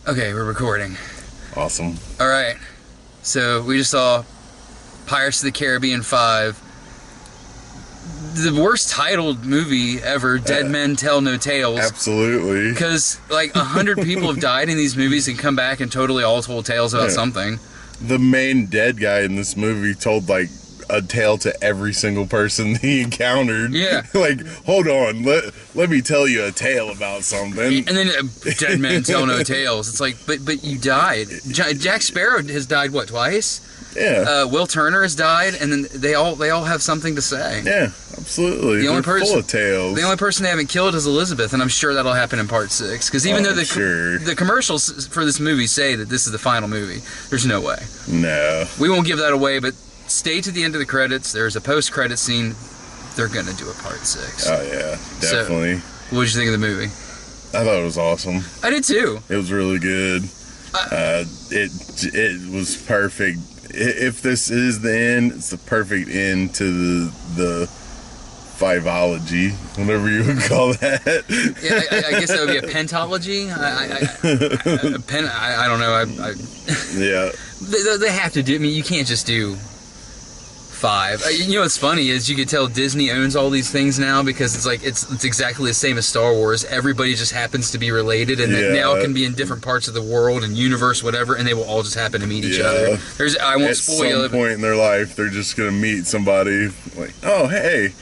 Okay, we're recording. Awesome. All right. So we just saw Pirates of the Caribbean 5. The worst titled movie ever, Dead Men Tell No Tales. Absolutely. Because, like, 100 people have died in these movies and come back and totally all told tales about something. The main dead guy in this movie told, like, a tale to every single person he encountered. Yeah. Like, hold on, let me tell you a tale about something. And then Dead Men Tell No Tales. It's like, but you died. Jack Sparrow has died, what, twice? Yeah. Will Turner has died, and then they all have something to say. Yeah, absolutely. The only They're person, full of tales. The only person they haven't killed is Elizabeth, and I'm sure that'll happen in part 6. Because even though the commercials for this movie say that this is the final movie, there's no way. No. We won't give that away, but stay to the end of the credits. There's a post-credit scene. They're going to do a part 6. Oh, yeah, definitely. So, what did you think of the movie? I thought it was awesome. I did too. It was really good. It was perfect. If this is the end, it's the perfect end to the fiveology, whatever you would call that. Yeah, I guess that would be a pentology. I don't know. Yeah. They have to do. I mean, you can't just do 5. You know what's funny is you could tell Disney owns all these things now because it's like it's exactly the same as Star Wars. Everybody just happens to be related, and now it can be in different parts of the world and universe, whatever, and they will all just happen to meet each other. I won't spoil it. At some point in their life, they're just gonna meet somebody like, oh hey,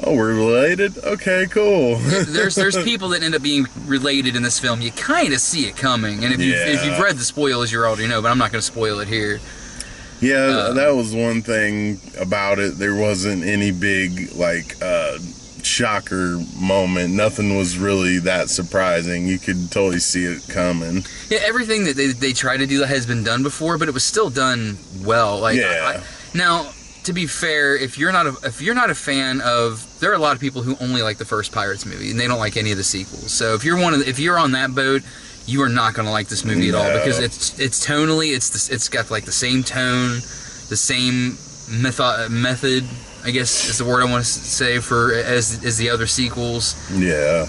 oh we're related. Okay, cool. there's people that end up being related in this film. You kind of see it coming, and if you've read the spoilers, you already know. But I'm not going to spoil it here. Yeah, that was one thing about it. There wasn't any big, like, shocker moment. Nothing was really that surprising. You could totally see it coming. Yeah, everything that they try to do has been done before, but it was still done well. Like, yeah. Now, to be fair, if you're not a fan of, there are a lot of people who only like the first Pirates movie, and they don't like any of the sequels. So if you're on that boat, you are not going to like this movie at all because it's tonally it's got like the same tone, the same method, I guess is the word I want to say for as the other sequels. Yeah.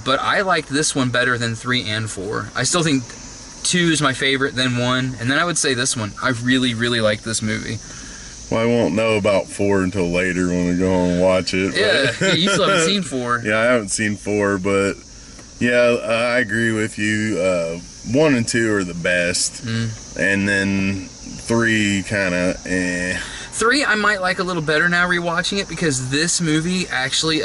But I liked this one better than 3 and 4. I still think 2 is my favorite, then 1, and then I would say this one. I really, really liked this movie. Well, I won't know about 4 until later when we go home and watch it. Yeah, you still haven't seen 4. Yeah, I haven't seen 4, but yeah, I agree with you. 1 and 2 are the best, and then 3 kind of 3 I might like a little better now rewatching it because this movie actually,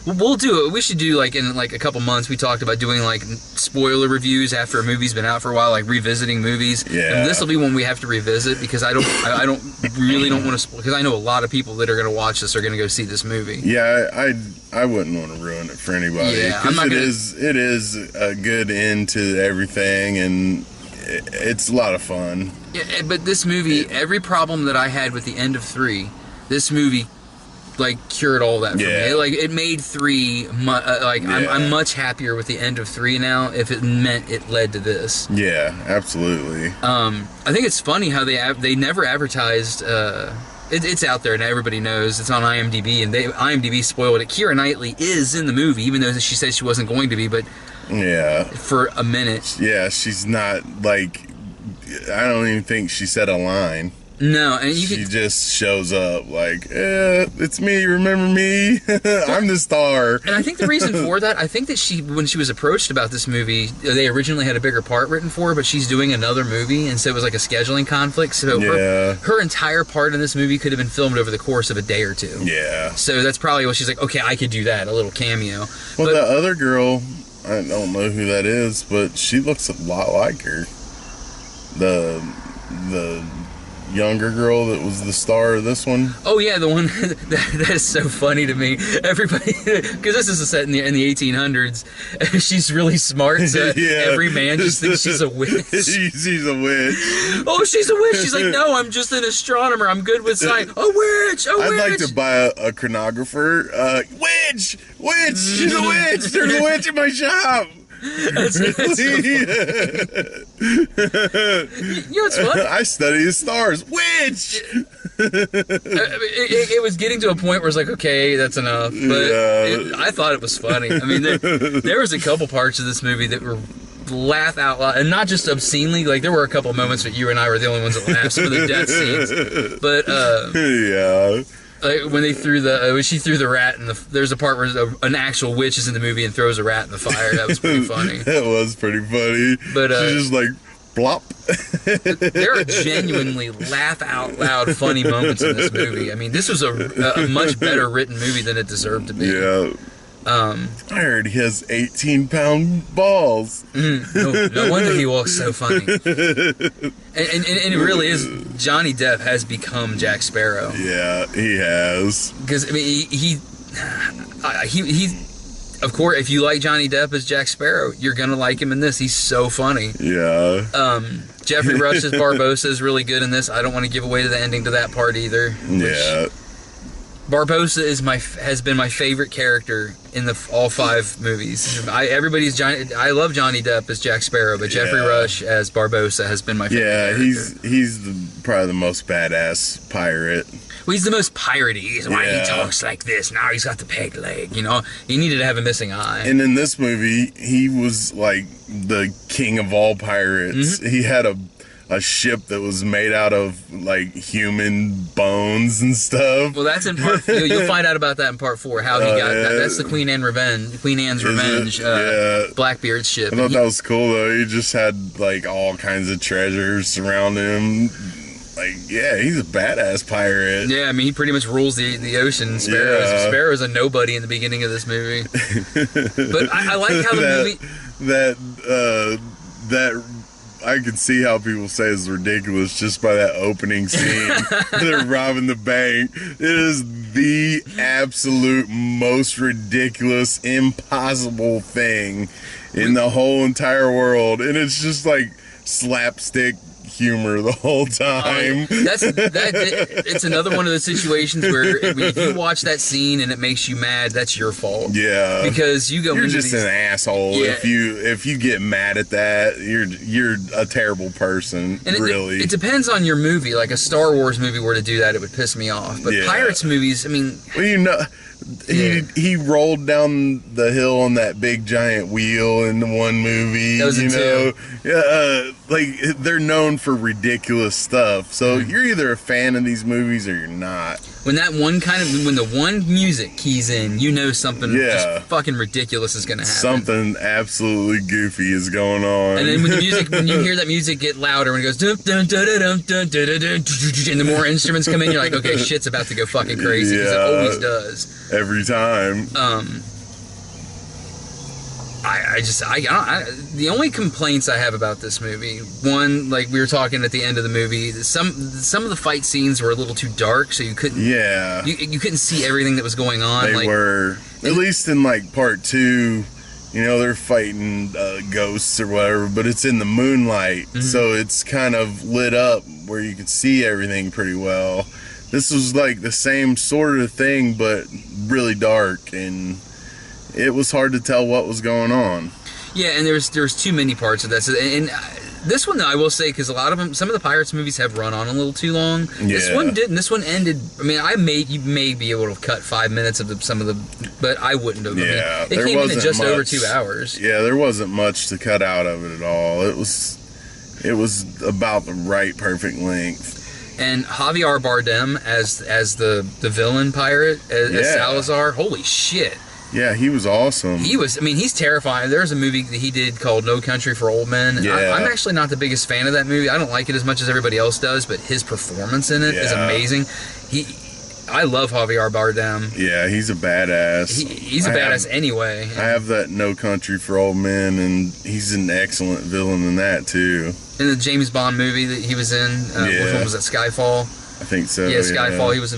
we'll do it. We should do like in like a couple months. We talked about doing like spoiler reviews after a movie's been out for a while, like revisiting movies. Yeah. And this will be one we have to revisit because I don't really don't want to spoil because I know a lot of people that are going to watch this are going to go see this movie. Yeah, I wouldn't want to ruin it for anybody. Yeah, because it is a good end to everything, and it's a lot of fun. Yeah, but this movie, every problem that I had with the end of 3, this movie like cured all that for me. Like it made 3 I'm much happier with the end of 3 now if it meant it led to this. Yeah, absolutely. I think it's funny how they never advertised. It's out there and everybody knows. It's on IMDb, and IMDb spoiled it. Keira Knightley is in the movie, even though she said she wasn't going to be, but for a minute. Yeah, she's not like. I don't even think she said a line. No, and she just shows up like, it's me, remember me? I'm the star. And I think the reason for that, I think that when she was approached about this movie, they originally had a bigger part written for her, but she's doing another movie, and so it was like a scheduling conflict. So her entire part in this movie could have been filmed over the course of a day or 2. Yeah. So that's probably what she's like, okay, I could do that, a little cameo. Well, the other girl, I don't know who that is, but she looks a lot like her. The younger girl that was the star of this one. Oh yeah, the one that is so funny to me. Everybody, because this is set in the 1800s. She's really smart, so every man just thinks she's a witch. She's a witch. Oh, she's a witch. She's like, no, I'm just an astronomer. I'm good with science. A witch. I'd like to buy a chronographer. Witch. She's a witch. There's a witch in my shop. That's you know what's funny? I study the stars. Witch! It was getting to a point where it's like, okay, that's enough. But I thought it was funny. I mean, there was a couple parts of this movie that were laugh out loud, and not just obscenely. Like there were a couple of moments that you and I were the only ones that laughed. Some of the death scenes, but yeah. Like when they threw when she threw the rat, and there's a part where an actual witch is in the movie and throws a rat in the fire. That was pretty funny. That was pretty funny. But she's just like plop. There are genuinely laugh out loud funny moments in this movie. I mean, this was a much better written movie than it deserved to be. Yeah. I heard he has 18-pound balls. No wonder he walks so funny. And it really is. Johnny Depp has become Jack Sparrow. Yeah, he has. Because I mean, he of course, if you like Johnny Depp as Jack Sparrow, you're gonna like him in this. He's so funny. Yeah. Jeffrey Rush as Barbossa is really good in this. I don't want to give away the ending to that part either. Yeah. Barbossa has been my favorite character in all 5 movies. I love Johnny Depp as Jack Sparrow, but Jeffrey Rush as Barbossa has been my favorite. Yeah, he's probably the most badass pirate. Well, he's the most piratey. He's why he talks like this. Now he's got the peg leg. You know, he needed to have a missing eye. And in this movie, he was like the king of all pirates. Mm-hmm. He had a ship that was made out of like human bones and stuff. Well, that's in part. You'll find out about that in part 4. How he got that. That's the Queen Anne's Revenge. Blackbeard's ship. I thought that was cool though. He just had like all kinds of treasures surrounding him. Like, yeah, he's a badass pirate. Yeah, I mean, he pretty much rules the ocean. Sparrow's a nobody in the beginning of this movie. But I like how the movie that. I can see how people say it's ridiculous just by that opening scene. They're robbing the bank. It is the absolute most ridiculous, impossible thing in the whole entire world. And it's just like slapstick humor the whole time. It's another one of those situations where if you watch that scene and it makes you mad, that's your fault. Yeah, because you're just an asshole. Yeah. If you get mad at that, you're a terrible person. And really, it depends on your movie. Like a Star Wars movie were to do that, it would piss me off. But Pirates movies, I mean, well, you know. He rolled down the hill on that big giant wheel in the one movie. That was like they're known for ridiculous stuff. So you're either a fan of these movies or you're not. When the one music keys in, you know something just fucking ridiculous is going to happen. Something absolutely goofy is going on. And then when you hear that music get louder, when it goes dun dun dun dun dun dun dun, and the more instruments come in, you're like, okay, shit's about to go fucking crazy, because it always does. Every time. The only complaints I have about this movie, one, like we were talking at the end of the movie, some of the fight scenes were a little too dark, so you couldn't you couldn't see everything that was going on. They were, at least in like part 2, you know, they're fighting ghosts or whatever, but it's in the moonlight, so it's kind of lit up where you could see everything pretty well. This was like the same sort of thing, but really dark, and it was hard to tell what was going on. Yeah, and there's too many parts of that. And this one, though, I will say, because a lot of them, some of the Pirates movies have run on a little too long. Yeah. This one didn't. This one ended. I mean, you may be able to cut 5 minutes of some of the, but I wouldn't have. Yeah, I mean, it came in at just over 2 hours. Yeah, there wasn't much to cut out of it at all. It was about the right, perfect length. And Javier Bardem as the villain pirate, as Salazar. Holy shit. Yeah, he was awesome. He's terrifying. There's a movie that he did called No Country for Old Men. Yeah. I'm actually not the biggest fan of that movie. I don't like it as much as everybody else does, but his performance in it is amazing. I love Javier Bardem. Yeah, he's a badass. He's a badass anyway. I have that No Country for Old Men, and he's an excellent villain in that, too. In the James Bond movie that he was in, which one was that, Skyfall? I think so, yeah. Skyfall, he was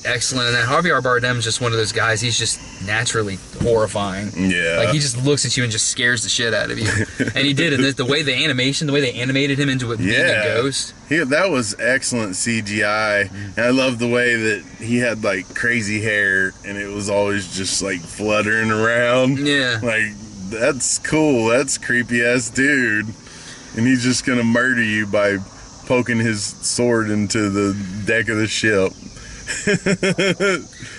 excellent in that. Javier Bardem is just one of those guys. He's just naturally horrifying. Yeah. Like, he just looks at you and just scares the shit out of you. And he did it. The way they animated him into being a ghost. That was excellent CGI. And I love the way that he had, like, crazy hair, and it was always just, like, fluttering around. Yeah. Like, that's cool. That's creepy-ass dude. And he's just gonna murder you by poking his sword into the deck of the ship.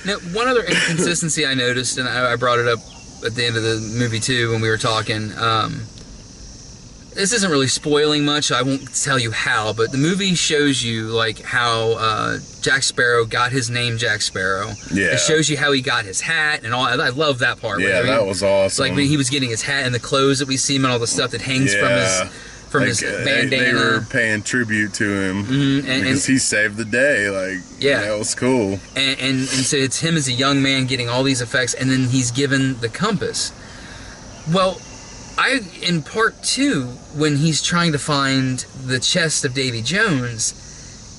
Now, one other inconsistency I noticed, and I brought it up at the end of the movie too when we were talking. this isn't really spoiling much. So I won't tell you how, but the movie shows you like how Jack Sparrow got his name, Jack Sparrow. Yeah. It shows you how he got his hat and all. I love that part. Yeah, that was awesome. Like when he was getting his hat and the clothes that we see him and all the stuff that hangs from his bandana. They were paying tribute to him because he saved the day. Like, yeah, that was cool. And so it's him as a young man getting all these effects, and then he's given the compass. Well, in part 2, when he's trying to find the chest of Davy Jones,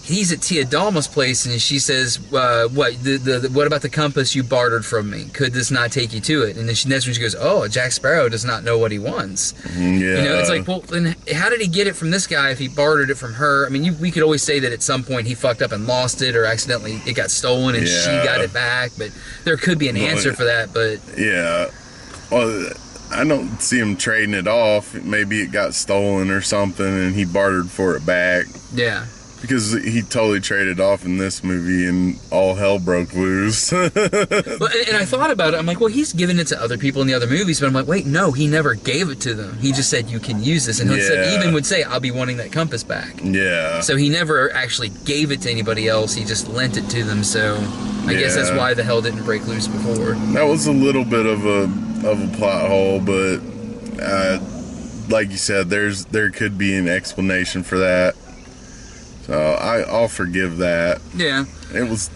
he's at Tia Dalma's place, and she says, what about the compass you bartered from me? Could this not take you to it? And then that's when she goes, oh, Jack Sparrow does not know what he wants. Yeah. You know, it's like, well, then how did he get it from this guy if he bartered it from her? I mean, we could always say that at some point he fucked up and lost it, or accidentally it got stolen and she got it back, but there could be an answer for that, but... Yeah. Well, I don't see him trading it off. Maybe it got stolen or something and he bartered for it back. Yeah. Because he totally traded off in this movie and all hell broke loose. Well, and I thought about it. I'm like, well, he's given it to other people in the other movies. But I'm like, wait, no, he never gave it to them. He just said, you can use this. And he even would say, I'll be wanting that compass back. Yeah. So he never actually gave it to anybody else. He just lent it to them. So I guess that's why the hell didn't break loose before. That was a little bit of a plot hole, but like you said, there could be an explanation for that. So I'll forgive that. Yeah. It was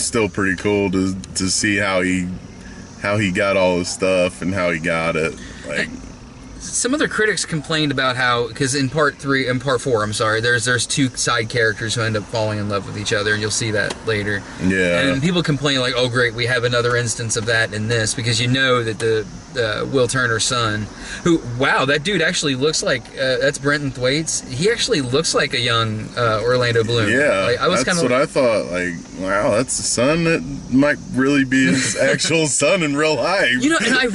still pretty cool to see how he got all his stuff and how he got it. Like, some other critics complained about how, because in part 4, I'm sorry, there's 2 side characters who end up falling in love with each other, and you'll see that later. Yeah. And people complain like, oh great, we have another instance of that in this, because you know that the Will Turner's son, who, wow, that dude actually looks like, that's Brenton Thwaites. He actually looks like a young Orlando Bloom. Yeah, like, that's what I thought. Like, wow, that's the son that might really be his actual son in real life. You know, and I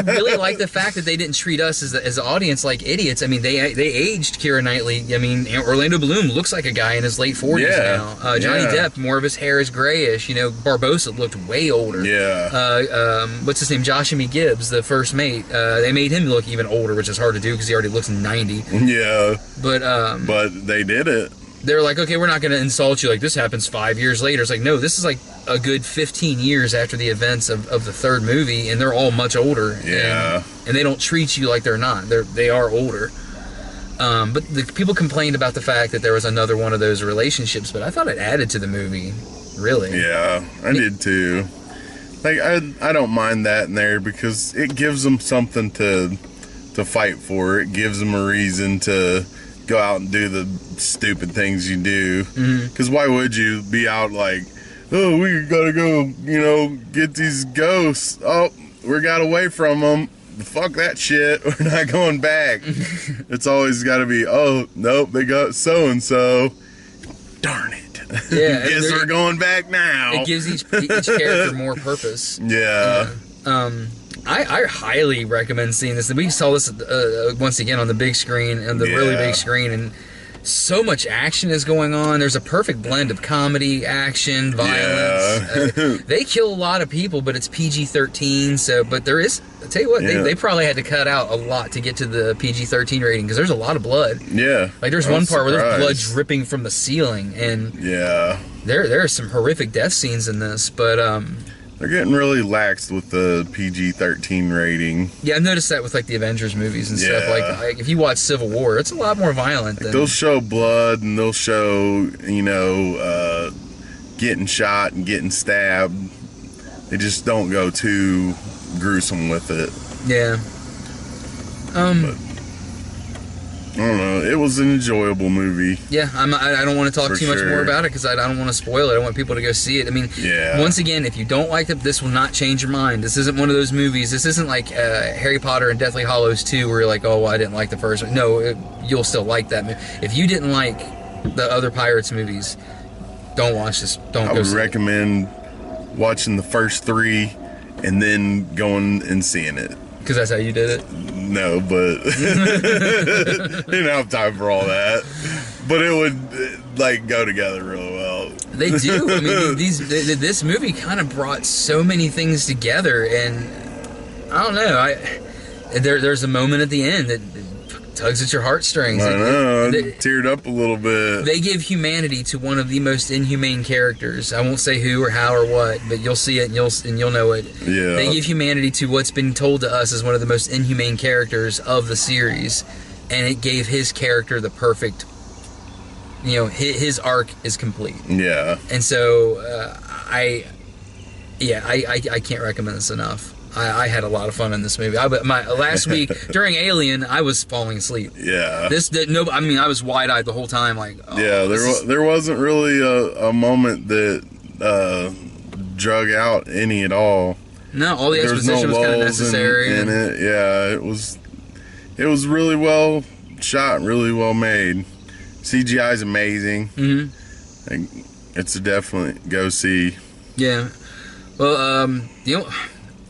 really like the fact that they didn't treat us as the audience like idiots. I mean, they aged Keira Knightley. I mean, Orlando Bloom looks like a guy in his late 40s now. Johnny Depp, more of his hair is grayish. You know, Barbossa looked way older. Yeah. What's his name? Josh M. Gibbs, the first mate. They made him look even older, which is hard to do because he already looks 90. Yeah. But they did it. They're like, okay, we're not going to insult you. Like, this happens 5 years later. It's like, no, this is like a good 15 years after the events of the third movie, and they're all much older. Yeah. And they don't treat you like they're not. They are older. But the people complained about the fact that there was another one of those relationships, but I thought it added to the movie, really. Yeah, I did too. Like, I don't mind that in there because it gives them something to fight for. It gives them a reason to go out and do the stupid things you do. Because why would you be out like, oh, we gotta go, get these ghosts. Oh, we got away from them. Fuck that shit. We're not going back. It's always got to be, oh, nope, they got so-and-so. Darn it. Yeah. Guess we're going back now. It gives each character more purpose. Yeah. I highly recommend seeing this. We saw this once again on the big screen, and the really big screen, and so much action is going on. There's a perfect blend of comedy, action, violence. Yeah. They kill a lot of people, but it's PG-13. So, but there is. I tell you what, they probably had to cut out a lot to get to the PG-13 rating because there's a lot of blood. Yeah. Like there's one part where there's blood dripping from the ceiling, and there are some horrific death scenes in this, but they're getting really lax with the PG-13 rating. Yeah, I've noticed that with like the Avengers movies and stuff. Like if you watch Civil War, it's a lot more violent. Than... They'll show blood and they'll show, getting shot and getting stabbed. They just don't go too gruesome with it. Yeah. But, I don't know. It was an enjoyable movie. Yeah, I don't want to talk too much more about it because I don't want to spoil it. I want people to go see it. I mean, once again, if you don't like it, this will not change your mind. This isn't one of those movies. This isn't like Harry Potter and Deathly Hallows 2 where you're like, oh, well, I didn't like the first one. No, you'll still like that movie. If you didn't like the other Pirates movies, don't watch this. I would recommend watching the first 3 and then going and seeing it. Because that's how you did it? No, but didn't have time for all that. But it would go together really well. They do. I mean, this movie kind of brought so many things together, and I don't know. There's a moment at the end that tugs at your heartstrings. I know. I teared up a little bit. They give humanity to one of the most inhumane characters. I won't say who or how or what, but you'll see it and you'll know it. Yeah. They give humanity to what's been told to us as one of the most inhumane characters of the series, and it gave his character the perfect. His arc is complete. Yeah. And so I can't recommend this enough. I had a lot of fun in this movie. Last week during Alien, I was falling asleep. Yeah. I was wide-eyed the whole time. Like, there wasn't really a moment that drug out any at all. No, all the exposition was kind of necessary. In it, yeah, it was really well shot, really well made. CGI is amazing. Mm-hmm. It's a definite go see. Yeah. Well,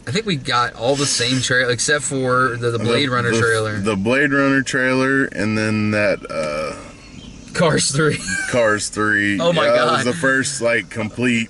I think we got all the same trailer except for the Blade Runner trailer. The Blade Runner trailer, and then that Cars 3. Cars 3. Oh my God. That was the first complete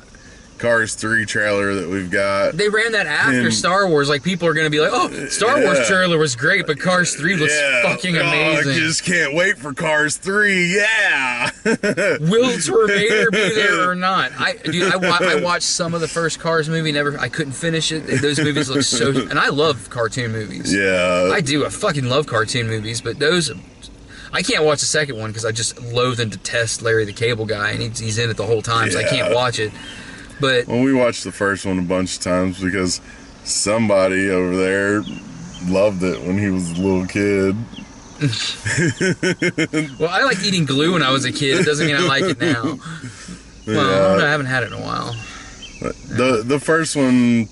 Cars 3 trailer that we've got. They ran that after Star Wars. Like, people are going to be like, oh, Star Wars trailer was great, but Cars 3 looks fucking amazing. I just can't wait for Cars 3. Yeah. Will Terminator be there or not? I watched some of the first Cars movie. I couldn't finish it. Those movies look so... And I love cartoon movies. Yeah. I do. I fucking love cartoon movies, but those... I can't watch the second one because I just loathe and detest Larry the Cable Guy, and he's in it the whole time, so I can't watch it. But we watched the first one a bunch of times because somebody over there loved it when he was a little kid. Well, I liked eating glue when I was a kid. It doesn't mean I like it now. Well, I haven't had it in a while. The first one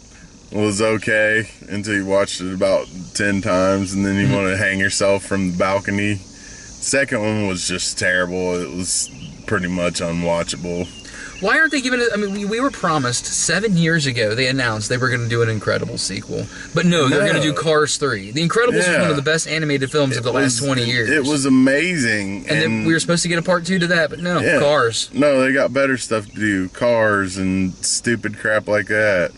was okay until you watched it about 10 times, and then you want to hang yourself from the balcony. Second one was just terrible. It was pretty much unwatchable. Why aren't they giving it? I mean, we were promised 7 years ago. They announced they were going to do an Incredibles sequel, but no, they're going to do Cars 3. The Incredibles is one of the best animated films of the last 20 years. It was amazing, and then we were supposed to get a part 2 to that, but no, Cars. No, they got better stuff to do. Cars and stupid crap like that.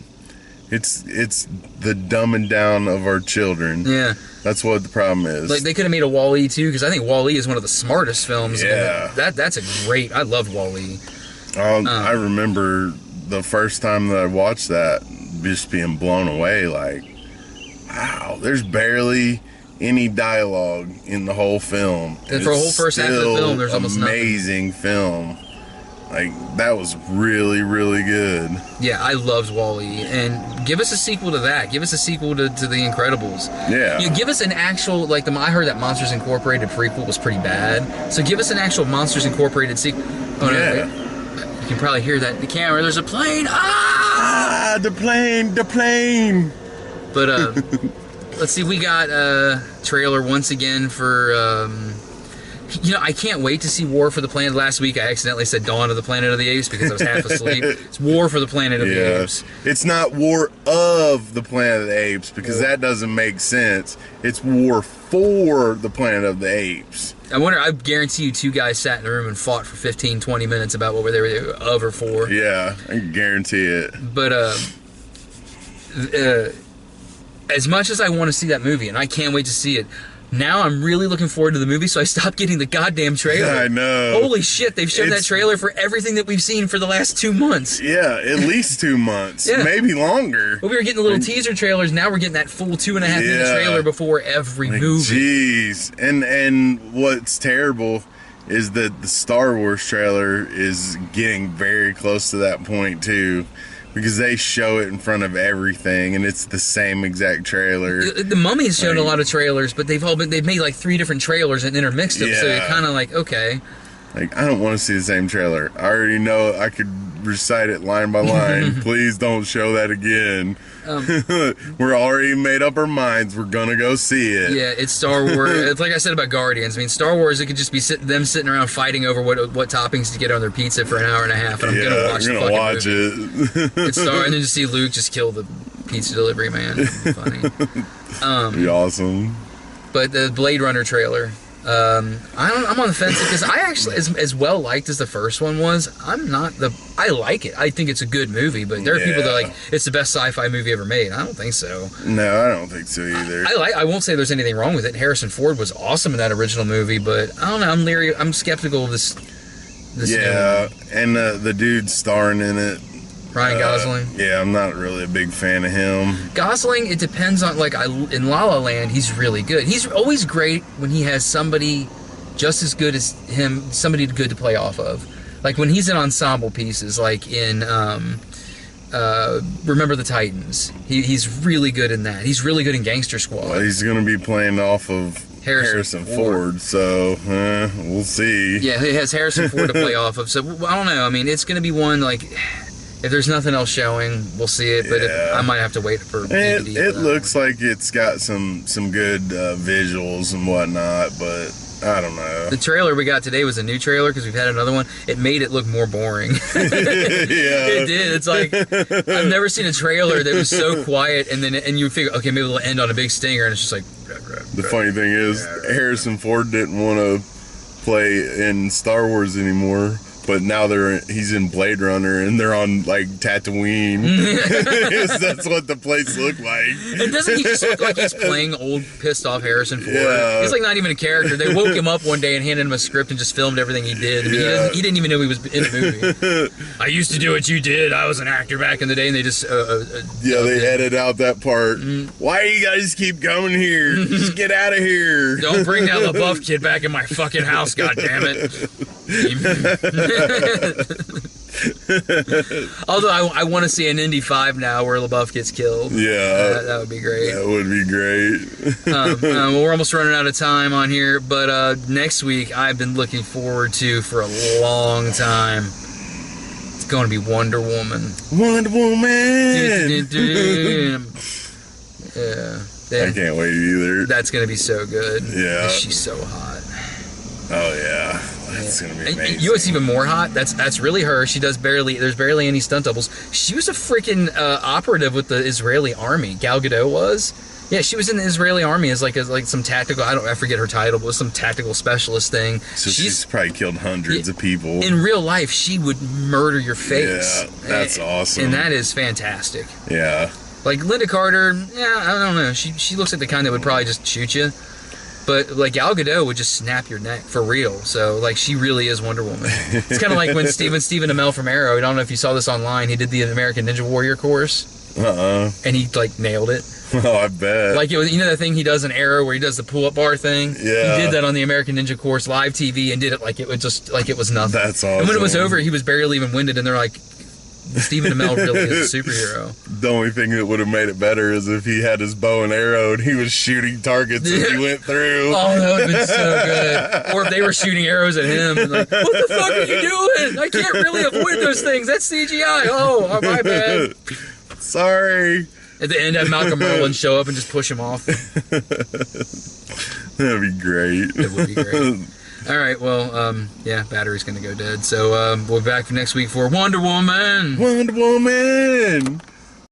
It's the dumbing down of our children. Yeah. That's what the problem is. Like, they could have made a Wall-E too, because I think Wall-E is one of the smartest films. Yeah. That's a great. I love Wall-E. I remember the first time that I watched that, just being blown away. Like, wow, there's barely any dialogue in the whole film. And for a whole first half of the film, there's almost nothing. Amazing film. Like, that was really, really good. Yeah, I loved Wall-E. And give us a sequel to that. Give us a sequel to The Incredibles. Yeah. Give us an actual, like, I heard that Monsters Incorporated prequel was pretty bad. So give us an actual Monsters Incorporated sequel. Oh, yeah. No, you can probably hear that in the camera. There's a plane. Ah! The plane. But, let's see. We got a trailer once again for... I can't wait to see War for the Planet. Last week I accidentally said Dawn of the Planet of the Apes because I was half asleep. It's War for the Planet of the Apes. It's not War of the Planet of the Apes because that doesn't make sense. It's War for the Planet of the Apes. I guarantee you 2 guys sat in the room and fought for 15, 20 minutes about what they were of or for. Yeah, I guarantee it. But as much as I want to see that movie, and I can't wait to see it, now I'm really looking forward to the movie, so I stopped getting the goddamn trailer. I know. Holy shit, they've shown that trailer for everything that we've seen for the last 2 months. Yeah, at least 2 months. Yeah. Maybe longer. Well, we were getting little teaser trailers, now we're getting that full 2.5-minute trailer before every movie. Jeez. And what's terrible is that the Star Wars trailer is getting very close to that point, too. Because they show it in front of everything, and it's the same exact trailer. The Mummy's shown a lot of trailers, but they've made like 3 different trailers and intermixed them, so you're kind of like, okay. Like, I don't want to see the same trailer. I already know I could recite it line by line. Please don't show that again. We're already made up our minds. We're gonna go see it. Yeah, it's Star Wars. It's like I said about Guardians. I mean, Star Wars, it could just be them sitting around fighting over what toppings to get on their pizza for an hour and a half, and I'm gonna watch the fucking movie. It. It's Star, and then just see Luke just kill the pizza delivery man. Funny. Be awesome. But the Blade Runner trailer. I'm on the fence because I actually, as well liked as the first one was, I like it. I think it's a good movie, but there are people that are like it's the best sci-fi movie ever made. I don't think so. No, I don't think so either. I won't say there's anything wrong with it. Harrison Ford was awesome in that original movie, but I don't know. I'm leery. I'm skeptical of this yeah, and the dude starring in it, Ryan Gosling. Yeah, I'm not really a big fan of him. Gosling, it depends on, like, in La La Land, he's really good. He's always great when he has somebody just as good as him, somebody good to play off of. Like when he's in ensemble pieces, like in Remember the Titans. He's really good in that. He's really good in Gangster Squad. Well, he's going to be playing off of Harrison Ford, so we'll see. Yeah, he has Harrison Ford to play off of, so I don't know. I mean, it's going to be one, like... If there's nothing else showing, we'll see it. But I might have to wait for DVD. It looks like it's got some good visuals and whatnot, but I don't know. The trailer we got today was a new trailer because we've had another one. It made it look more boring. Yeah, it did. It's like I've never seen a trailer that was so quiet, and you figure, okay, maybe it'll end on a big stinger, and it's just like. The funny thing is, Harrison Ford didn't want to play in Star Wars anymore. But now he's in Blade Runner, and they're on, like, Tatooine. That's what the place looked like. And doesn't he just look like he's playing old, pissed-off Harrison Ford? Yeah. He's, like, not even a character. They woke him up one day and handed him a script and just filmed everything he did. I mean, he didn't even know he was in the movie. I used to do what you did. I was an actor back in the day, and they just... they edited out that part. Why do you guys keep coming here? Just get out of here. Don't bring that LaBeouf kid back in my fucking house, goddammit. Although I want to see an Indy 5 now where LaBeouf gets killed. Yeah, that would be great. That would be great. Well, we're almost running out of time on here, but next week I've been looking forward to for a long time. It's going to be Wonder Woman. Wonder Woman. Yeah, I can't wait either. That's going to be so good. Yeah, she's so hot. Oh yeah. That's gonna be amazing. You know what's even more hot? That's really her. There's barely any stunt doubles. She was a freaking operative with the Israeli army. Gal Gadot was. Yeah, she was in the Israeli army as like some tactical. I forget her title, but it was some tactical specialist thing. So she's probably killed hundreds of people. In real life, she would murder your face. Yeah, that's awesome. And that is fantastic. Yeah. Like Linda Carter, I don't know. She looks like the kind that would probably just shoot you. But, like, Gal Gadot would just snap your neck for real. So, like, she really is Wonder Woman. It's kind of like when Stephen Amell from Arrow, I don't know if you saw this online, he did the American Ninja Warrior course. And he, like, nailed it. Oh, I bet. Like, you know that thing he does in Arrow where he does the pull-up bar thing? Yeah. He did that on the American Ninja course, live TV, and did it like it was nothing. That's awesome. And when it was over, he was barely even winded, and they're like, Stephen Amell really is a superhero. The only thing that would have made it better is if he had his bow and arrow and he was shooting targets as he went through. Oh, that would have been so good. Or if they were shooting arrows at him. And like, what the fuck are you doing? I can't really avoid those things. That's CGI. Oh, my bad. Sorry. At the end, have Malcolm Merlin show up and just push him off. That'd be great. It would be great. All right, well, yeah, battery's going to go dead. So we'll be back next week for Wonder Woman. Wonder Woman.